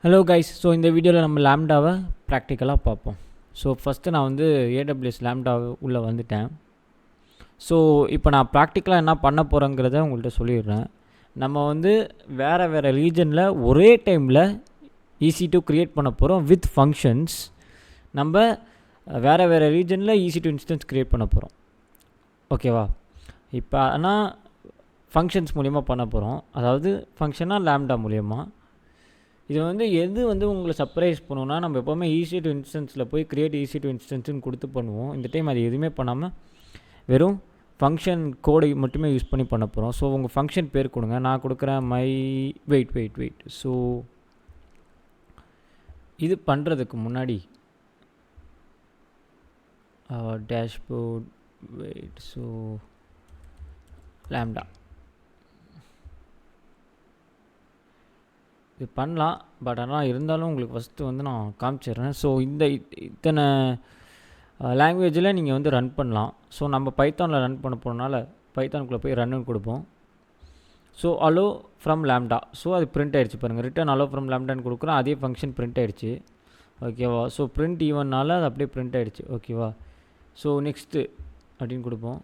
Hello guys. So இந்த வீடியோவில் நம்ம லேம்டாவை ப்ராக்டிக்கலாக பார்ப்போம். ஸோ ஃபஸ்ட்டு நான் வந்து AWS லேம்டாவை உள்ளே வந்துட்டேன். ஸோ இப்போ நான் ப்ராக்டிக்கலாக என்ன பண்ண போகிறேங்கிறத உங்கள்கிட்ட சொல்லிடுறேன். நம்ம வந்து வேறு ரீஜனில் ஒரே டைமில் EC2 க்ரியேட் பண்ண போகிறோம் வித் ஃபங்க்ஷன்ஸ். நம்ம வேறு ரீஜனில் EC2 இன்ஸ்டன்ஸ் க்ரியேட் பண்ண போகிறோம். ஓகேவா? இப்போ ஆனால் ஃபங்க்ஷன்ஸ் மூலிமா பண்ண போகிறோம். அதாவது ஃபங்க்ஷனாக லேம்டா மூலிமா. இது வந்து எது வந்து உங்களை சர்ப்ரைஸ் பண்ணுவோன்னா, நம்ம எப்போவுமே EC2 இன்ஸ்டன்ஸில் போய் க்ரியேட் EC2 இன்ஸ்டன்ஸ்னு கொடுத்து பண்ணுவோம். இந்த டைம் அது எதுவுமே பண்ணாமல் வெறும் ஃபங்க்ஷன் கோடை மட்டுமே யூஸ் பண்ணி பண்ண போகிறோம். ஸோ உங்கள் ஃபங்க்ஷன் பேர் கொடுங்க. நான் கொடுக்குறேன் வெயிட். ஸோ இது பண்ணுறதுக்கு முன்னாடி டேஷ்போர்ட் வெயிட். ஸோ லேம்டா இது பண்ணலாம். பட் ஆனால் இருந்தாலும் உங்களுக்கு ஃபஸ்ட்டு வந்து நான் காமிச்சிடுறேன். ஸோ இத்தனை லாங்குவேஜில் நீங்கள் வந்து ரன் பண்ணலாம். ஸோ நம்ம பைத்தானில் ரன் பண்ண போகிறனால பைத்தானுக்குள்ளே போய் ரன்னு கொடுப்போம். So hello from lambda. So அது பிரிண்ட் ஆகிடுச்சு பாருங்கள். ரிட்டன் அலோ ஃப்ரம் லேம்டான்னு கொடுக்குறோம். அதே ஃபங்க்ஷன் பிரிண்ட் ஆகிடுச்சு. ஓகேவா? ஸோ பிரிண்ட் ஈவனால் அது அப்படியே பிரிண்ட் ஆகிடுச்சு. ஓகேவா? ஸோ நெக்ஸ்ட்டு அப்படின்னு கொடுப்போம்.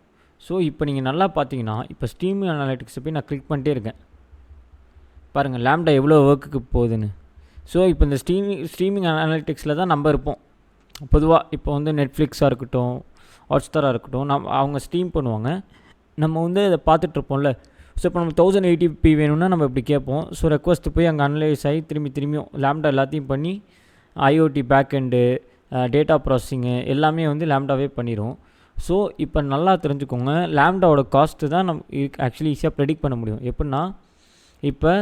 ஸோ இப்போ நீங்கள் நல்லா பார்த்தீங்கன்னா இப்போ ஸ்ட்ரீமிங் அனாலிட்டிக்ஸை போய் நான் கிளிக் பண்ணிட்டே இருக்கேன். பாருங்கள் லேம்டா எவ்வளோ ஒர்க்குக்கு போகுதுன்னு. ஸோ இப்போ இந்த ஸ்ட்ரீமிங் அனாலிட்டிக்ஸில் தான் நம்ம இருப்போம். பொதுவாக இப்போ வந்து நெட்ஃப்ளிக்ஸாக இருக்கட்டும், ஹாட்ஸ்டாராக இருக்கட்டும், அவங்க ஸ்ட்ரீம் பண்ணுவாங்க. நம்ம வந்து அதை பார்த்துட்ருப்போம்ல. ஸோ இப்போ நம்ம 1080p வேணும்னா நம்ம இப்படி கேட்போம். ஸோ ரெக்வஸ்ட் போய் அங்கே அனலைஸ் ஆகி திரும்பியும் லேம்டா எல்லாத்தையும் பண்ணி IoT பேக்கெண்டு, டேட்டா ப்ராசஸிங்கு எல்லாமே வந்து லேம்டாவே பண்ணிடும். ஸோ இப்போ நல்லா தெரிஞ்சுக்கோங்க, லேம்டாவோட காஸ்ட்டு தான் நம்ம ஆக்சுவலி ஈஸியாக ப்ரெடிக்ட் பண்ண முடியும். எப்படின்னா இப்போ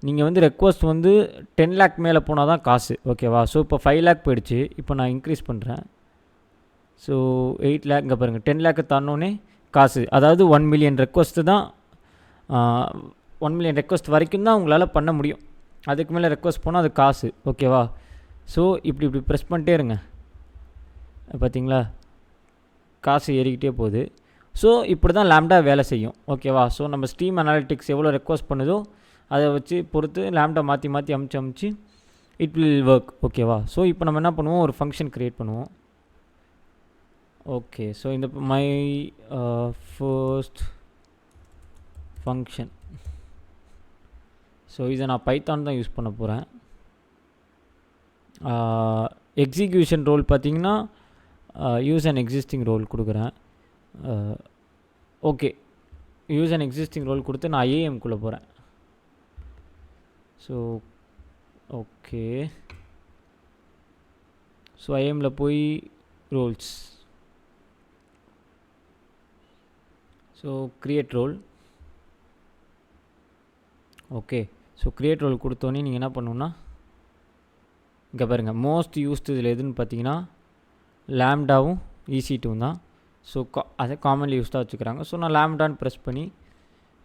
நீங்கள் வந்து ரெக்வஸ்ட் வந்து 10 lakh மேலே போனால் தான் காசு. ஓகேவா? ஸோ இப்போ 5 lakh போயிடுச்சு. இப்போ நான் இன்க்ரீஸ் பண்ணுறேன். So 8 lakh. இங்கே பாருங்கள் 10 lakh தாண்டோன்னே காசு. அதாவது 1 million ரெக்வஸ்ட்டு தான் 1 million ரெக்வஸ்ட் வரைக்கும் தான் உங்களால் பண்ண முடியும். அதுக்கு மேலே ரெக்வஸ்ட் போனால் அது காசு. ஓகேவா? ஸோ இப்படி ப்ரெஸ் பண்ணிட்டே இருங்க. பார்த்தீங்களா? காசு ஏறிக்கிட்டே போகுது. ஸோ இப்படி தான் லேம்டா வேலை செய்யும். ஓகேவா? ஸோ நம்ம ஸ்ட்ரீம் அனாலிட்டிக்ஸ் எவ்வளோ ரெக்வஸ்ட் பண்ணுதோ அதை வச்சு பொறுத்து லேம்டா மாற்றி அமுச்சு இட் வில் ஒர்க். ஓகேவா? ஸோ இப்போ நம்ம என்ன பண்ணுவோம், ஒரு ஃபங்க்ஷன் க்ரியேட் பண்ணுவோம். ஓகே. ஸோ இந்த மை ஃபர்ஸ்ட் ஃபங்க்ஷன். ஸோ இதை நான் பைத்தான் தான் யூஸ் பண்ண போகிறேன். எக்ஸிக்யூஷன் ரோல் பார்த்திங்கன்னா யூஸ் அண்ட் எக்ஸிஸ்டிங் ரோல் கொடுக்குறேன். Okay. Use and existing role கொடுத்து நான் IAMக்குள்ளே போகிறேன். So okay. ஸோ IAMல போய் roles. So create role. Okay. So create role கொடுத்தோன்னே நீங்கள் என்ன பண்ணணுன்னா, இங்கே பாருங்கள் மோஸ்ட் யூஸ்டு இதில் எதுன்னு பார்த்தீங்கன்னா லேம்டாவும் EC2 தான். ஸோ அதை காமன்லி யூஸ்டாக வச்சுக்கிறாங்க. ஸோ நான் லேம்டான்னு ப்ரெஸ் பண்ணி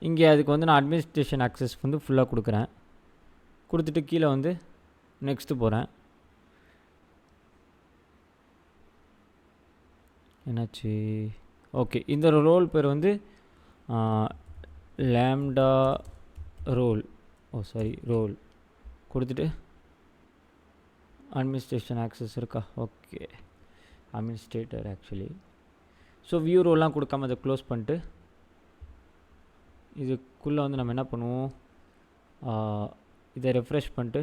இங்கே அதுக்கு வந்து நான் அட்மினிஸ்ட்ரேஷன் ஆக்சஸ் வந்து ஃபுல்லாக கொடுக்குறேன். கொடுத்துட்டு கீழே வந்து நெக்ஸ்ட்டு போகிறேன். என்னாச்சு? ஓகே. இந்த ரோல் பேர் வந்து லேம்டா ரோல். ரோல் கொடுத்துட்டு அட்மினிஸ்ட்ரேஷன் ஆக்சஸ் இருக்கா? Okay. Administrator actually. So view ரோல்லாம் கொடுக்காம அதை க்ளோஸ் பண்ணிட்டு இதுக்குள்ளே வந்து நம்ம என்ன பண்ணுவோம், இதை ரெஃப்ரெஷ் பண்ணிட்டு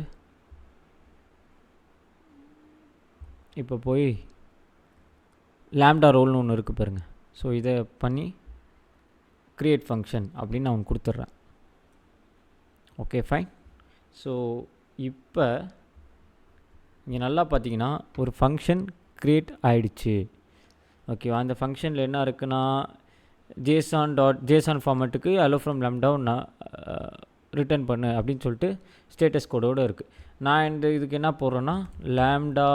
இப்போ போய் லேம்டா ரோல்னு ஒன்று இருக்குது பாருங்கள். ஸோ இதை பண்ணி க்ரியேட் ஃபங்க்ஷன் அப்படின்னு நான் ஒன்று கொடுத்துட்றேன். Okay fine. ஸோ இப்போ இங்கே நல்லா பார்த்தீங்கன்னா ஒரு ஃபங்க்ஷன் க்ரியேட் ஆகிடுச்சு. ஓகேவா? அந்த ஃபங்க்ஷனில் என்ன இருக்குன்னா ஜேசான் ஃபார்மேட்டுக்கு அலோ ஃப்ரம் லேம்டா நான் ரிட்டர்ன் பண்ணு அப்படின்னு சொல்லிட்டு ஸ்டேட்டஸ் கோடோடு இருக்குது. நான் இதுக்கு என்ன போடுறேன்னா lambda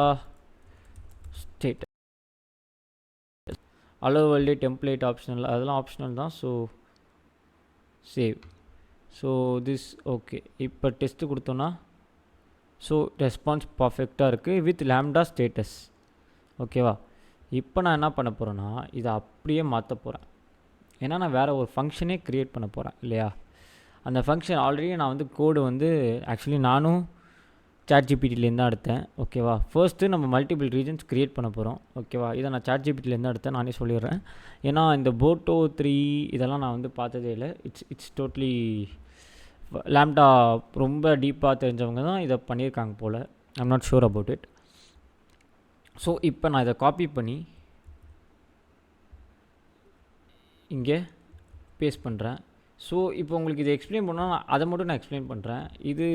status allow value template optional, அதெல்லாம் ஆப்ஷனல் தான். So save. So this okay. இப்போ டெஸ்ட்டு கொடுத்தோன்னா ஸோ ரெஸ்பான்ஸ் பர்ஃபெக்டாக இருக்குது வித் லேம்டா ஸ்டேட்டஸ். ஓகேவா? இப்போ நான் என்ன பண்ண போகிறேன்னா இதை அப்படியே மாற்ற போகிறேன். ஏன்னா நான் வேறு ஒரு ஃபங்க்ஷனே க்ரியேட் பண்ண போகிறேன் இல்லையா? அந்த ஃபங்க்ஷன் ஆல்ரெடி நான் வந்து கோடு வந்து ஆக்சுவலி நானும் சாட்ஜிபிடிலேருந்து தான் எடுத்தேன். ஓகேவா, ஃபர்ஸ்ட்டு நம்ம மல்டிபிள் ரீஜன்ஸ் க்ரியேட் பண்ண போகிறோம். ஓகேவா, இதை நான் சாட்ஜிபிடிலேருந்து எடுத்தேன், நானே சொல்லிடுறேன். ஏன்னா இந்த போட்டோ 3 இதெல்லாம் நான் வந்து பார்த்ததே இல்லை. இட்ஸ் டோட்லி லேம்டா ரொம்ப டீப்பாக தெரிஞ்சவங்க தான் இதை பண்ணியிருக்காங்க போல். I'm not sure about it. So இப்போ நான் இதை காப்பி பண்ணி இங்கே பேஸ்ட் பண்ணுறேன். ஸோ இப்போ உங்களுக்கு இதை எக்ஸ்பிளைன் பண்ணால் அதை மட்டும் நான் எக்ஸ்பிளைன் பண்ணுறேன். இது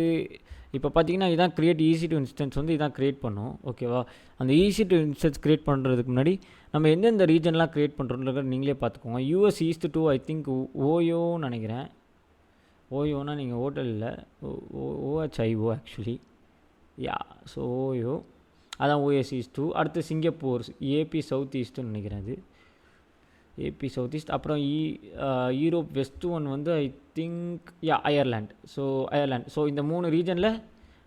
இப்போ பார்த்தீங்கன்னா இதான் க்ரியேட் ஈஸி டு இன்ஸ்டன்ஸ் வந்து இதான் க்ரியேட் பண்ணும். ஓகேவா, அந்த ஈஸி டு இன்ஸ்டன்ஸ் க்ரியேட் பண்ணுறதுக்கு முன்னாடி நம்ம எந்தெந்த ரீஜன்லாம் க்ரியேட் பண்ணுறோன்றத நீங்களே பார்த்துக்கோங்க. US east two I think ஓயோன்னு நினைக்கிறேன். ஓயோனா நீங்கள் ஹோட்டல் இல்லை, ஓஹெச்ஐஓ ஆக்சுவலி. யா, ஸோ ஓயோ அதான் ஓஎஸ் ஈஸ்ட் 2. அடுத்து சிங்கப்பூர் ஏபி சவுத் ஈஸ்ட்டுன்னு நினைக்கிறேன். அது ஏபி சவுத் ஈஸ்ட். அப்புறம் யூரோப் வெஸ்ட் ஒன் வந்து ஐ திங்க் அயர்லாண்ட். ஸோ இந்த 3 ரீஜனில்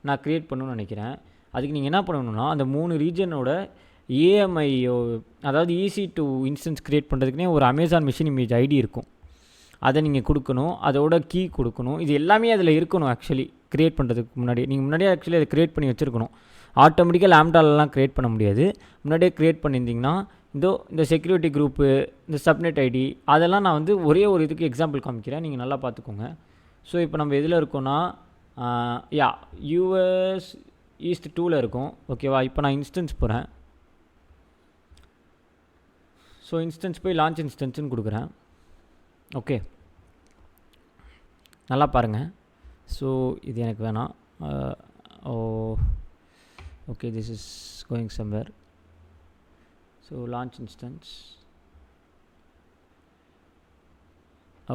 நான் க்ரியேட் பண்ணணும்னு நினைக்கிறேன். அதுக்கு நீங்கள் என்ன பண்ணணும்னா அந்த 3 ரீஜனோட ஏஎம்ஐ, அதாவது ஈஸி டு இன்ஸ்டன்ஸ் க்ரியேட் பண்ணுறதுக்குனே ஒரு அமேசான் மிஷின் இமேஜ் ஐடி இருக்கும். அதை நீங்கள் கொடுக்கணும், அதோட கீ கொடுக்கணும். இது எல்லாமே அதில் இருக்கணும். ஆக்சுவலி க்ரியேட் பண்ணுறதுக்கு நீங்கள் முன்னாடியே ஆக்சுவலி அதை க்ரியேட் பண்ணி வச்சுருக்கணும். ஆட்டோமேட்டிக்காக லேம்டாலெலாம் க்ரியேட் பண்ண முடியாது. முன்னாடியே க்ரியேட் பண்ணியிருந்திங்கன்னா இந்த செக்யூரிட்டி குரூப்பு, இந்த சப்நெட் ஐடி, அதெல்லாம் நான் வந்து ஒரே ஒரு இதுக்கு எக்ஸாம்பிள் காமிக்கிறேன், நீங்கள் நல்லா பார்த்துக்கோங்க. ஸோ இப்போ நம்ம எதில் இருக்கோன்னா யூஎஸ் ஈஸ்ட் 2ல் இருக்கும். ஓகேவா, இப்போ நான் இன்ஸ்டன்ஸ் போகிறேன். ஸோ இன்ஸ்டன்ஸ் போய் லான்ச் இன்ஸ்டன்ஸ்னு கொடுக்குறேன். ஓகே, நல்லா பாருங்கள். ஸோ இது எனக்கு வேணாம். Okay, this is going somewhere. So launch instance.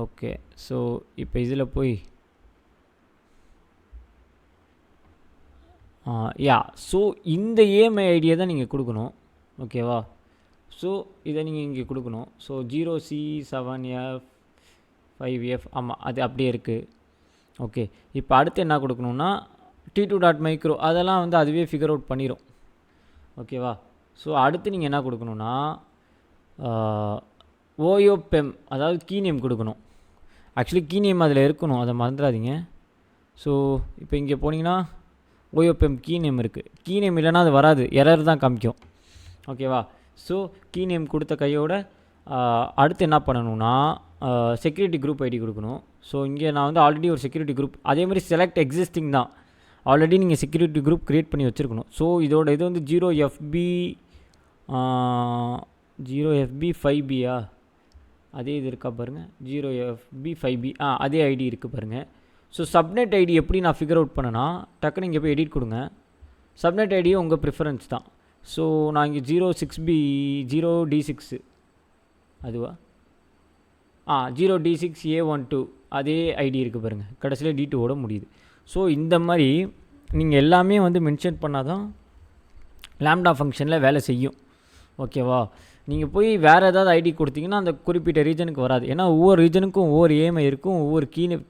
Okay, so இப்போ இதில் போய் ஸோ இந்த ஏஎம்ஐ ஐடியை தான் நீங்கள் கொடுக்கணும். ஓகேவா, ஸோ இதை நீங்கள் இங்கே கொடுக்கணும். ஸோ 0C7F5F, ஆமாம், அது அப்படியே இருக்குது. ஓகே, இப்போ அடுத்து என்ன கொடுக்கணுன்னா T2.micro, அதெல்லாம் வந்து அதுவே ஃபிகர் அவுட் பண்ணிடும். ஓகேவா, ஸோ அடுத்து நீங்கள் என்ன கொடுக்கணுன்னா ஓயோபெம், அதாவது கீ நேம் கொடுக்கணும். ஆக்சுவலி கீ நேம் அதில் இருக்கணும், அதை மறந்துடாதீங்க. ஸோ இப்போ இங்கே போனீங்கன்னா ஓயோபெம் கீ நேம் இருக்குது. கீ நேம் இல்லைன்னா அது வராது, எரர் தான் காமிக்கும். ஓகேவா, ஸோ கீ நேம் கொடுத்த கையோட அடுத்து என்ன பண்ணணும்னா செக்யூரிட்டி குரூப் ஐடி கொடுக்கணும். ஸோ இங்கே நான் வந்து ஆல்ரெடி ஒரு செக்யூரிட்டி குரூப், அதே மாதிரி செலக்ட் எக்ஸிஸ்டிங் தான், ஆல்ரெடி நீங்கள் செக்யூரிட்டி குரூப் க்ரியேட் பண்ணி வச்சுருக்கணும். ஸோ இதோட இது வந்து 0FB5Bயா, அதே இது இருக்கா பாருங்கள், 0FB5B, அதே ஐடி இருக்குது பாருங்கள். ஸோ சப்நெட் ஐடி எப்படி நான் ஃபிகர் அவுட் பண்ணேன்னா, டக்குன்னு இங்கே போய் எடிட் கொடுங்க. சப்நெட் ஐடியே உங்கள் ப்ரிஃபரன்ஸ் தான். ஸோ நான் இங்கே 0D6 அதுவா 0D6A12 அதே ஐடி இருக்குது பாருங்கள், கடைசியில் D2ஓட முடியுது. ஸோ இந்த மாதிரி நீங்கள் எல்லாமே வந்து மென்ஷன் பண்ணால் தான் லேம்டா ஃபங்க்ஷனில் வேலை செய்யும். ஓகேவா, நீங்கள் போய் வேறு ஏதாவது ஐடி கொடுத்தீங்கன்னா அந்த குறிப்பிட்ட ரீஜனுக்கு வராது. ஏன்னா ஒவ்வொரு ரீஜனுக்கும் ஒவ்வொரு ஏஎம்ஐ இருக்கும், ஒவ்வொரு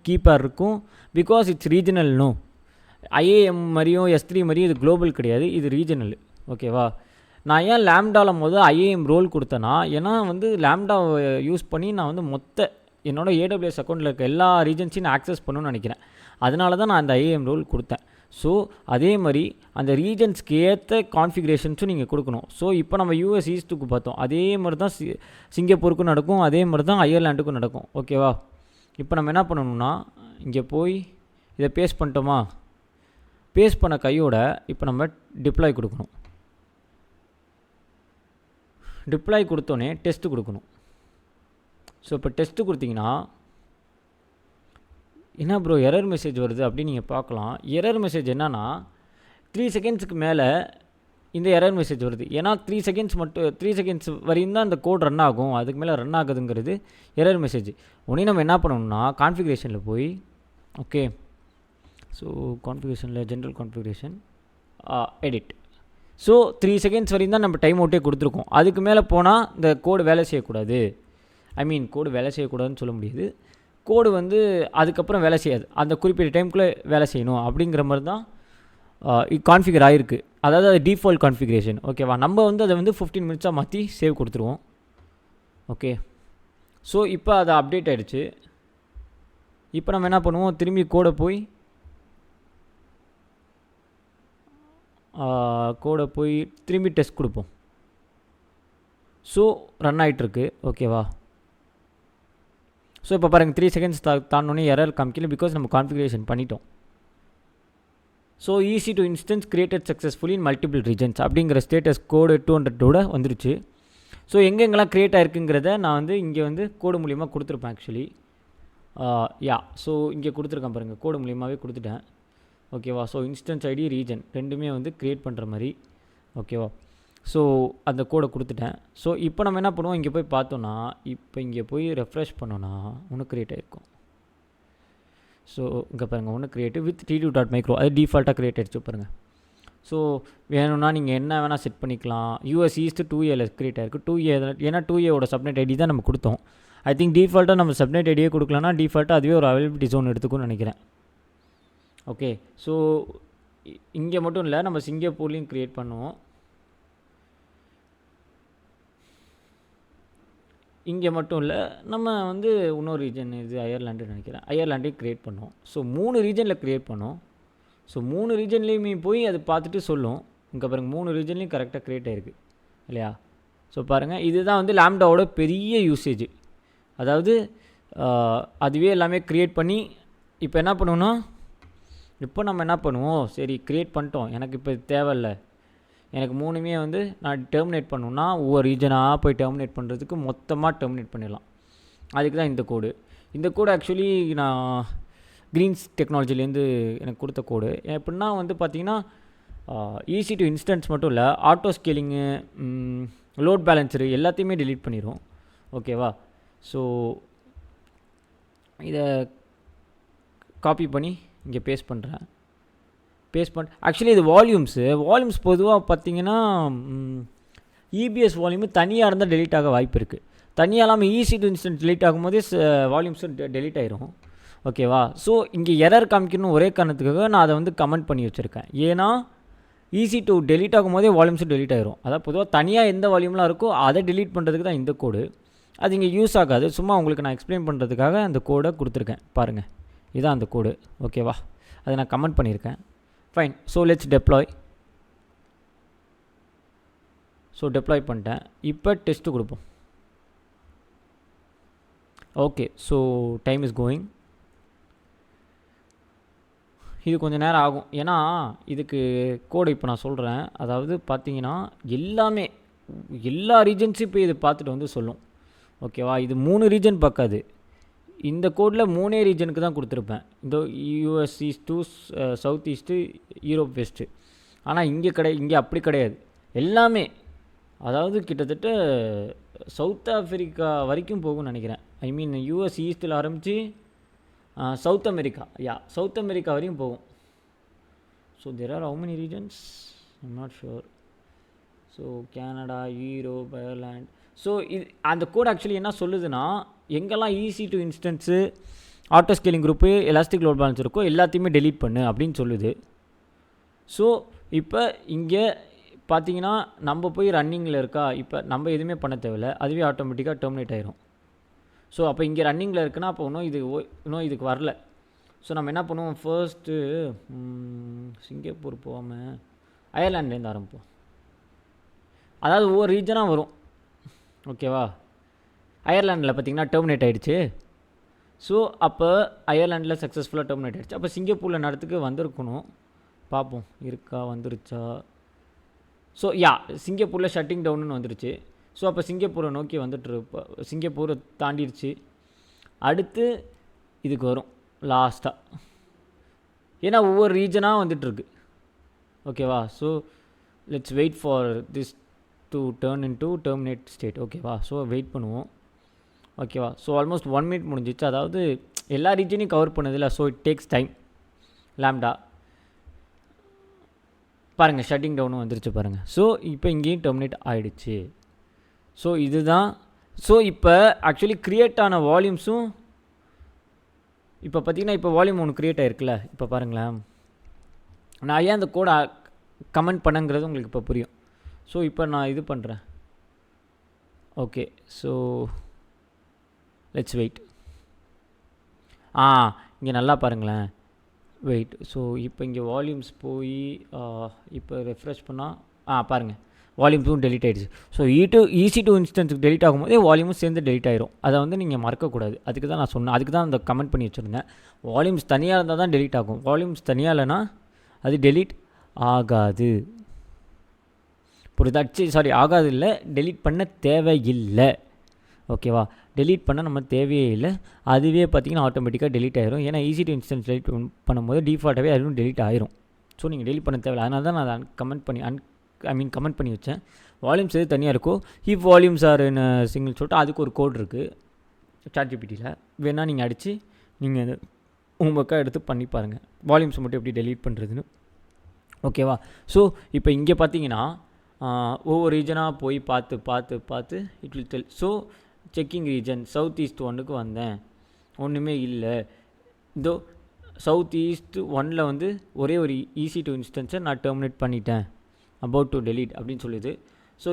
கீப்பேர் இருக்கும். Because it's regional. No IAM மாதிரியும் S3 மாதிரியும் இது குளோபல் கிடையாது, இது ரீஜனல். ஓகேவா, நான் ஏன் லேம்டாவில் முதல் ஐஏஎம் ரோல் கொடுத்தேன்னா, ஏன்னா வந்து லேம்டாவை யூஸ் பண்ணி நான் வந்து என்னோட AWS அக்கௌண்ட்டில் இருக்க எல்லா ரீஜன்ஸையும் நான் ஆக்சஸ் பண்ணணும்னு நினைக்கிறேன். அதனால தான் நான் அந்த ஐஏஎம் ரோல் கொடுத்தேன். ஸோ அதே மாதிரி அந்த ரீஜன்ஸ்க்கு ஏற்ற கான்ஃபிகரேஷன்ஸும் நீங்கள் கொடுக்கணும். ஸோ இப்போ நம்ம யூஎஸ் ஈஸ்ட்டுக்கு பார்த்தோம், அதே மாதிரி தான் சிங்கப்பூருக்கும் நடக்கும், அதே மாதிரி தான் அயர்லாண்டுக்கும் நடக்கும். ஓகேவா, இப்போ நம்ம என்ன பண்ணணும்னா இங்கே போய் இதை பேஸ்ட் பண்ணிட்டோமா, பேஸ்ட் பண்ண கையோட இப்போ நம்ம டிப்ளாய் கொடுக்கணும். டிப்ளாய் கொடுத்தோன்னே டெஸ்ட்டு கொடுக்கணும். ஸோ இப்போ டெஸ்ட்டு கொடுத்தீங்கன்னா என்ன ப்ரோ எரர் மெசேஜ் வருது அப்படின்னு நீங்கள் பார்க்கலாம். எரர் மெசேஜ் என்னன்னா 3 செகண்ட்ஸுக்கு மேலே இந்த எரர் மெசேஜ் வருது. ஏன்னா 3 செகண்ட்ஸ் வரையும் தான் இந்த கோட் ரன் ஆகும், அதுக்கு மேலே ரன் ஆகுதுங்கிறது எரர் மெசேஜ். உடனே நம்ம என்ன பண்ணணும்னா கான்ஃபிகரேஷனில் போய், ஓகே, ஸோ கான்ஃபிகரேஷனில் general configuration edit. So 3 seconds வரையும் தான் நம்ம டைம் அவுட்டே கொடுத்துருக்கோம். அதுக்கு மேலே போனால் இந்த கோடு வேலை செய்யக்கூடாது. கோடு வேலை செய்யக்கூடாதுன்னு சொல்ல முடியாது, கோடு வந்து அதுக்கப்புறம் வேலை செய்யாது, அந்த குறிப்பிட்ட டைமுக்குள்ளே வேலை செய்யணும் அப்படிங்கிற மாதிரி தான் கான்ஃபிகர் ஆகிருக்கு. அதாவது அது டிஃபால்ட் கான்ஃபிகரேஷன். ஓகேவா, நம்ம வந்து அதை வந்து 15 மினிட்ஸாக மாற்றி சேவ் கொடுத்துருவோம். ஓகே, ஸோ இப்போ அது அப்டேட் ஆகிடுச்சு. இப்போ நம்ம என்ன பண்ணுவோம், திரும்பி கோடை போய் கோடை போய் திரும்பி டெஸ்ட் கொடுப்போம். ஸோ ரன் ஆகிட்டுருக்கு. ஓகேவா? ஸோ இப்போ பாருங்கள் 3 செகண்ட்ஸ் தாண்டோன்னே எரர் காமிக்கல, பிகாஸ் நம்ம கான்ஃபிகரேஷன் பண்ணிட்டோம். So easy two instance created successfully in multiple regions அப்படிங்கிற ஸ்டேட்டஸ் கோடு 200 வந்துருச்சு. ஸோ எங்கெங்கெல்லாம் க்ரியேட் ஆகிருக்குங்கிறத நான் வந்து இங்கே வந்து கோடு மூலிமா கொடுத்துருப்பேன் ஆக்சுவலி. ஸோ இங்கே கொடுத்துருக்கேன் பாருங்கள், கோடு மூலியமாகவே கொடுத்துட்டேன். ஓகேவா? ஸோ இன்ஸ்டன்ஸ் ஐடி ரீஜன் ரெண்டுமே வந்து க்ரியேட் பண்ணுற மாதிரி. ஓகேவா? ஸோ அந்த கோடை கொடுத்துட்டேன். ஸோ இப்போ நம்ம என்ன பண்ணுவோம், இங்கே போய் பார்த்தோன்னா, இப்போ இங்கே போய் ரெஃப்ரெஷ் பண்ணோன்னா ஒன்று க்ரியேட் ஆகிருக்கும். ஸோ இங்கே பாருங்கள், ஒன்று க்ரியேட்டிவ் வித் t2.micro அது டிஃபால்ட்டாக க்ரியேட் ஆகிடுச்சு பாருங்கள். ஸோ வேணும்னா நீங்கள் என்ன வேணால் செட் பண்ணிக்கலாம். US East 2Aல க்ரியேட் ஆகிருக்கு. 2A ஏன்னா 2Aவோட சப்நெட் ஐடி தான் நம்ம கொடுத்தோம். ஐ திங்க் டிஃபால்ட்டாக நம்ம சப்நெட் ஐடியே கொடுக்கலன்னா டிஃபால்ட்டாக அதுவே ஒரு அவைலபிலிட்டி ஜோன் எடுத்துக்கும்னு நினைக்கிறேன். ஓகே, ஸோ இங்கே மட்டும் இல்லை, நம்ம சிங்கப்பூர்லேயும் க்ரியேட் பண்ணுவோம். இங்கே மட்டும் இல்லை, நம்ம வந்து இன்னொரு ரீஜன் இது அயர்லாண்டுன்னு நினைக்கிறேன், அயர்லாண்டையும் க்ரியேட் பண்ணோம். ஸோ 3 ரீஜனில் க்ரியேட் பண்ணோம். ஸோ 3 ரீஜன்லேயுமே போய் அது பார்த்துட்டு சொல்லும். இங்கே பாருங்கள் 3 ரீஜன்லேயும் கரெக்டாக க்ரியேட் ஆகிருக்கு இல்லையா? ஸோ பாருங்கள், இதுதான் வந்து லாம்டாவோட பெரிய யூசேஜ். அதாவது அதுவே எல்லாமே க்ரியேட் பண்ணி இப்போ என்ன பண்ணுவோன்னா, இப்போ நம்ம என்ன பண்ணுவோம், சரி க்ரியேட் பண்ணிட்டோம், எனக்கு இப்போ தேவையில்லை, எனக்கு 3மே வந்து நான் டெர்மினேட் பண்ணணுன்னா ஒவ்வொரு ரீஜனாக போய் டெர்மினேட் பண்ணுறதுக்கு மொத்தமாக டெர்மினேட் பண்ணிடலாம். அதுக்கு தான் இந்த கோடு. இந்த கோடு ஆக்சுவலி நான் க்ரீன்ஸ் டெக்னாலஜிலேருந்து எனக்கு கொடுத்த கோடு. எப்படின்னா வந்து பார்த்திங்கன்னா ஈஸி டு இன்ஸ்டன்ஸ் மட்டும் இல்லை, ஆட்டோ ஸ்கேலிங்கு, லோட் பேலன்ஸரு எல்லாத்தையுமே டெலீட் பண்ணிடும். ஓகேவா? ஸோ இதை காப்பி பண்ணி இங்கே பேஸ்ட் பண்ணுறேன். ஆக்சுவலி இது வால்யூம்ஸ் பொதுவாக பார்த்தீங்கன்னா EBS வால்யூமு தனியாக இருந்தால் டெலீட் ஆக வாய்ப்பு இருக்குது. தனியாக இல்லாமல் ஈஸி டு இன்ஸ்டன்ஸ் டெலீட் ஆகும்போதே வால்யூம்ஸும் டெலீட் ஆயிரும். ஓகேவா? ஸோ இங்கே எரர் காமிக்கணும் ஒரே காரணத்துக்காக நான் அதை வந்து கமெண்ட் பண்ணி வச்சுருக்கேன். ஏன்னா ஈஸி டு டெலீட் ஆகும்போதே வால்யூம்ஸும் டெலீட் ஆயிரும். அதாவது பொதுவாக தனியாக எந்த வால்யூம்லாம் இருக்கோ அதை டெலீட் பண்ணுறதுக்கு தான் இந்த கோடு. அது இங்கே யூஸ் ஆகாது. சும்மா உங்களுக்கு நான் எக்ஸ்பிளைன் பண்ணுறதுக்காக அந்த கோடை கொடுத்துருக்கேன். பாருங்கள், இதுதான் அந்த கோடு. ஓகேவா? அதை நான் கமெண்ட் பண்ணியிருக்கேன். Fine. So let's deploy. So deploy பண்ணிட்டேன். இப்போ டெஸ்ட்டு கொடுப்போம். Okay, so time is going. இது கொஞ்சம் நேரம் ஆகும், ஏன்னா இதுக்கு கோடு இப்போ நான் சொல்கிறேன். அதாவது பார்த்தீங்கன்னா எல்லா ரீஜன்ஸும் இப்போ இதை பார்த்துட்டு வந்து சொல்லும். ஓகேவா? இது 3 ரீஜன் பார்க்காது. இந்த கோடில் 3 ரீஜனுக்கு தான் கொடுத்துருப்பேன். இந்த US east, south east, Europe west. ஆனால் இங்கே அப்படி கிடையாது. எல்லாமே, அதாவது கிட்டத்தட்ட சவுத் ஆஃப்ரிக்கா வரைக்கும் போகும்னு நினைக்கிறேன். ஐ மீன் US ஈஸ்ட்டில் ஆரம்பித்து சவுத் அமெரிக்கா வரைக்கும் போகும். So there are how many regions I'm not sure. So Canada, Europe, Ireland. So இது அந்த கோட் ஆக்சுவலி என்ன சொல்லுதுன்னா, எங்கெல்லாம் EC2 instance, auto scaling group, elastic load balance இருக்கோ எல்லாத்தையுமே டெலீட் பண்ணு அப்படின்னு சொல்லுது. ஸோ இப்போ இங்கே பார்த்தீங்கன்னா நம்ம போய் ரன்னிங்கில் இருக்கா, இப்போ நம்ம எதுவுமே பண்ண தேவையில்லை, அதுவே ஆட்டோமேட்டிக்காக டெர்மினேட் ஆயிரும். ஸோ அப்போ இங்கே ரன்னிங்கில் இருக்குன்னா அப்போ இன்னும் இதுக்கு வரல. ஸோ நம்ம என்ன பண்ணுவோம், ஃபர்ஸ்ட்டு சிங்கப்பூர் போகாமல் அயர்லாண்ட்லேருந்து ஆரம்பிப்போம். அதாவது ஒவ்வொரு ரீஜனாக வரும். ஓகேவா? அயர்லாண்டில் பார்த்திங்கன்னா டெர்மினேட் ஆகிடுச்சு. ஸோ அப்போ அயர்லாண்டில் சக்ஸஸ்ஃபுல்லாக டெர்மினேட் ஆகிடுச்சு. அப்போ சிங்கப்பூரில் நடத்துக்கு வந்திருக்கணும். பார்ப்போம் இருக்கா, வந்துருச்சா. ஸோ சிங்கப்பூரில் ஷட்டிங் டவுன்னு வந்துருச்சு. ஸோ அப்போ சிங்கப்பூரை நோக்கி வந்துட்டு சிங்கப்பூரை தாண்டிடுச்சு. அடுத்து இதுக்கு வரும் லாஸ்ட்டாக, ஏன்னா ஒவ்வொரு ரீஜனாக வந்துட்டுருக்கு. ஓகேவா? So let's wait for this to turn into terminate state. ஓகேவா? ஸோ வெயிட் பண்ணுவோம். ஓகேவா? ஸோ ஆல்மோஸ்ட் 1 மினிட் முடிஞ்சிச்சு. அதாவது எல்லா ரீஜனையும் கவர் பண்ணதில்லை. So it takes time. Lambda பாருங்கள், ஷட்டிங் டவுனும் வந்துருச்சு பாருங்கள். ஸோ இப்போ இங்கேயும் டெர்மினேட் ஆகிடுச்சு. ஸோ இதுதான். ஸோ இப்போ ஆக்சுவலி க்ரியேட் ஆன வால்யூம்ஸும் இப்போ பார்த்திங்கன்னா இப்போ வால்யூம் ஒன்று க்ரியேட் ஆகிருக்குல்ல. இப்போ பாருங்களேன், நான் ஏன் அந்த கோடை கமெண்ட் பண்ணங்கிறது உங்களுக்கு இப்போ புரியும். ஸோ இப்போ நான் இது பண்ணுறேன். Okay, so let's wait. இங்கே நல்லா பாருங்களேன், வெயிட். ஸோ இப்போ இங்கே வால்யூம்ஸ் போய் இப்போ ரெஃப்ரெஷ் பண்ணால் பாருங்கள் வால்யூம்ஸும் டெலிட் ஆகிடுச்சு. ஸோ EC2 இன்ஸ்டன்ஸுக்கு டெலிட் ஆகும்போதே வால்யூமும் சேர்ந்து டெலிட் ஆயிரும். அதை வந்து நீங்கள் மறக்கக்கூடாது. அதுக்கு தான் நான் சொன்னேன், அதுக்கு தான் அந்த கமெண்ட் பண்ணி வச்சுருந்தேன். வால்யூம்ஸ் தனியாக இருந்தால் தான் டெலிட் ஆகும். வால்யூம்ஸ் தனியாக இல்லைனா அது டெலிட் ஆகாது. புரியுதா? சாரி, ஆகாது இல்லை, டெலிட் பண்ண தேவையில்லை. ஓகேவா? டெலிட் பண்ண நம்ம தேவையே இல்லை. அதுவே பார்த்திங்கன்னா ஆட்டோமேட்டிக்காக டெலிட் ஆயிரும். ஏன்னா EC2 இன்ஸ்டன்ஸ் டெலிட் பண்ணும்போது டிஃபால்ட்டாகவே அதுவும் டெலிட் ஆயிரும். ஸோ நீங்கள் டெலிட் பண்ண தேவையில்லை. அதனால தான் நான் கமெண்ட் பண்ணி வச்சேன். வால்யூம்ஸ் எது தனியாக இருக்கோ, இஃப் வால்யூம்ஸ் ஆர்னு சிங்கிள் சொல்லிட்டு அதுக்கு ஒரு கோட் இருக்குது ChatGPTயில். வேணால் நீங்கள் அடித்து நீங்கள் உங்கள் பக்கம் எடுத்து பண்ணி பாருங்கள், வால்யூம்ஸ் மட்டும் எப்படி டெலீட் பண்ணுறதுன்னு. ஓகேவா? ஸோ இப்போ இங்கே பார்த்தீங்கன்னா ஒவ்வொரு ரீஜனாக போய் பார்த்து it will tell. So checking region south east 1க்கு வந்தேன், ஒன்றுமே இல்லை. இதோ சவுத் ஈஸ்ட் 1ல் வந்து ஒரே ஒரு EC2 இன்ஸ்டன்ஸை நான் டெர்மினேட் பண்ணிட்டேன், அபவுட் டு டெலீட் அப்படின்னு சொல்லுது. ஸோ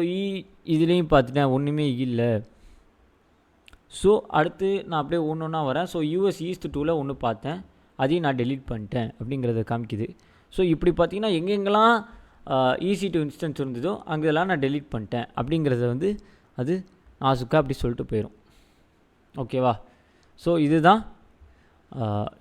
இதுலேயும் பார்த்துட்டேன், ஒன்றுமே இல்லை. ஸோ அடுத்து நான் அப்படியே ஒன்று வரேன். ஸோ US ஈஸ்ட் 2ல் ஒன்று பார்த்தேன், அதையும் நான் டெலீட் பண்ணிட்டேன் அப்படிங்கிறத காமிக்குது. ஸோ இப்படி பார்த்தீங்கன்னா எங்கெங்கெல்லாம் EC2 இன்ஸ்டன்ஸ் இருந்ததோ அங்கெல்லாம் நான் டெலீட் பண்ணிட்டேன் அப்படிங்கிறத வந்து அது நாசுக்காக அப்படி சொல்லிட்டு போயிடும். ஓகேவா? ஸோ இதுதான்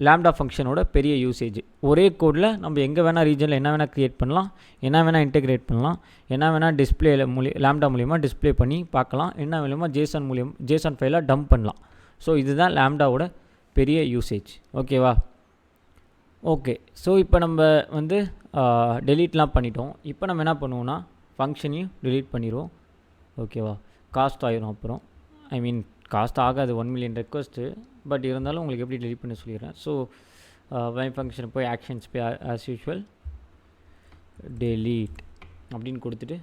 லாம்டா ஃபங்க்ஷனோட பெரிய யூசேஜ். ஒரே கோடில் நம்ம எங்கே வேணால் ரீஜனில் என்ன வேணால் க்ரியேட் பண்ணலாம், என்ன வேணால் இன்டெகிரேட் பண்ணலாம், என்ன வேணால் டிஸ்பிளேல லாம்டா மூலிமா டிஸ்பிளே பண்ணி பார்க்கலாம், என்ன மூலிமா ஜேசன் ஃபைலாக டம்ப் பண்ணலாம். ஸோ இதுதான் லாம்டாவோட பெரிய யூசேஜ். ஓகேவா? ஓகே. ஸோ இப்போ நம்ம வந்து டெலீட்லாம் பண்ணிட்டோம். இப்போ நம்ம என்ன பண்ணுவோம்னா ஃபங்க்ஷனையும் டெலீட் பண்ணிடுவோம். ஓகேவா? காஸ்ட் ஆயிரும். அப்புறம் காஸ்ட் ஆகாது, 1 மில்லியன் ரெக்வஸ்ட்டு. பட் இருந்தாலும் உங்களுக்கு எப்படி டெலீட் பண்ண சொல்லிடுறேன். ஸோ மை ஃபங்க்ஷன் போய் ஆக்ஷன்ஸ் போய் ஆஸ் யூஷுவல் டெலீட் அப்படின்னு கொடுத்துட்டு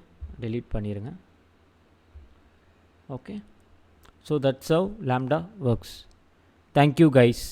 டெலீட் பண்ணிடுங்க. Okay. So that's how lambda works. Thank you guys.